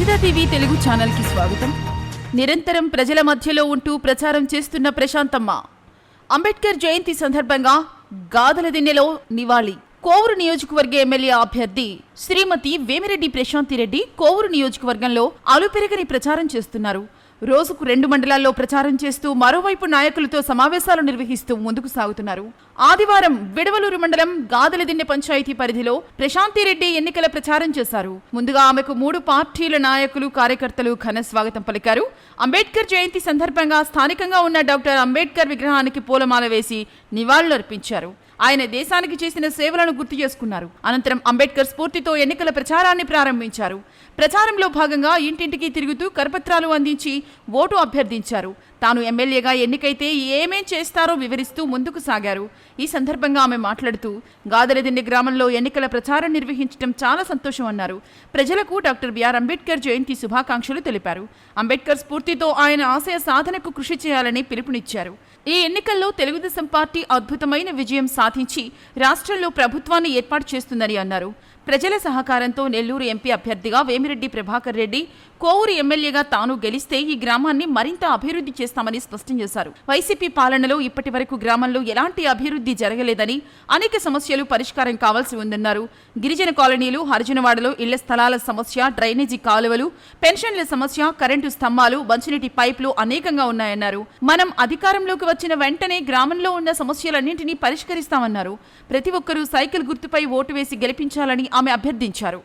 Ajitha TV Telugu channel కి స్వాగతం. నిరంతరం ప్రజల మధ్యలో ఉంటూ ప్రచారం చేస్తున్న ప్రశాంతమ్మ అంబేద్కర్ జయంతి సందర్భంగా గాదలదిన్నెలో నివాళి. కోవూరు నియోజకవర్గ ఎమ్మెల్యే అభ్యర్థి శ్రీమతి వేమిరెడ్డి ప్రశాంతిరెడ్డి కోవూరు నియోజకవర్గంలో అలుపెరగని ప్రచారం చేస్తున్నారు. రోజుకు 2 మండలాల్లో ప్రచారం చేస్తూ మరోవైపు నాయకులతో సమావేశాలు నిర్వహిస్తూ ముందుకు సాగుతున్నారు. ఆదివారం విడవలూరు మండలం గాదలదిన్నె పంచాయతీ పరిధిలో ప్రశాంతిరెడ్డి ఎన్నికల ప్రచారం చేశారు. ముందుగా ఆమెకు 3 పార్టీల నాయకులు, కార్యకర్తలు ఘన స్వాగతం పలికారు. అంబేద్కర్ జయంతి సందర్భంగా స్థానికంగా ఉన్న డాక్టర్ అంబేద్కర్ విగ్రహానికి పూలమాల వేసి నివాళులర్పించారు. ఆయన దేశానికి చేసిన సేవలను గుర్తు చేసుకున్నారు. అనంతరం అంబేద్కర్ స్ఫూర్తితో ఎన్నికల ప్రచారాన్ని ప్రారంభించారు. ప్రచారంలో భాగంగా ఇంటింటికి తిరుగుతూ కరపత్రాలు అందించి ఓటు అభ్యర్థించారు. తాను ఎమ్మెల్యేగా ఎన్నికైతే ఏమేం చేస్తారో వివరిస్తూ ముందుకు సాగారు. ఈ సందర్భంగా ఆమె మాట్లాడుతూ గాదలదిన్నె గ్రామంలో ఎన్నికల ప్రచారం నిర్వహించడం చాలా సంతోషం అన్నారు. ప్రజలకు డాక్టర్ బిఆర్ అంబేద్కర్ జయంతి శుభాకాంక్షలు తెలిపారు. అంబేద్కర్ స్ఫూర్తితో ఆయన ఆశయ సాధనకు కృషి చేయాలని పిలుపునిచ్చారు. ఈ ఎన్నికల్లో తెలుగుదేశం పార్టీ అద్భుతమైన విజయం సాధించి రాష్ట్రంలో ప్రభుత్వాన్ని ఏర్పాటు చేస్తుందని అన్నారు. ప్రజల సహకారంతో నెల్లూరు ఎంపీ అభ్యర్థిగా వేమిరెడ్డి ప్రభాకర్ రెడ్డి, కోవూరు ఎమ్మెల్యేగా తాను గెలిస్తే ఈ గ్రామాన్ని మరింత అభివృద్ధి చేస్తామని స్పష్టం చేశారు. వైసీపీ పాలనలో ఇప్పటి వరకు గ్రామంలో ఎలాంటి అభివృద్ధి జరగలేదని, అనేక సమస్యలు పరిష్కారం కావాల్సి ఉందన్నారు. గిరిజన కాలనీలు, హరిజనవాడలో ఇళ్ల స్థలాల సమస్య, డ్రైనేజీ కాలువలు, పెన్షన్ల సమస్య, కరెంటు స్తంభాలు, మంచినీటి పైపులు అనేకంగా ఉన్నాయన్నారు. మనం అధికారంలోకి వచ్చిన వెంటనే గ్రామంలో ఉన్న సమస్యలన్నింటినీ పరిష్కరిస్తామన్నారు. ప్రతి ఒక్కరూ సైకిల్ గుర్తుపై ఓటు వేసి గెలిపించాలని ఆమె అభ్యర్థించారు.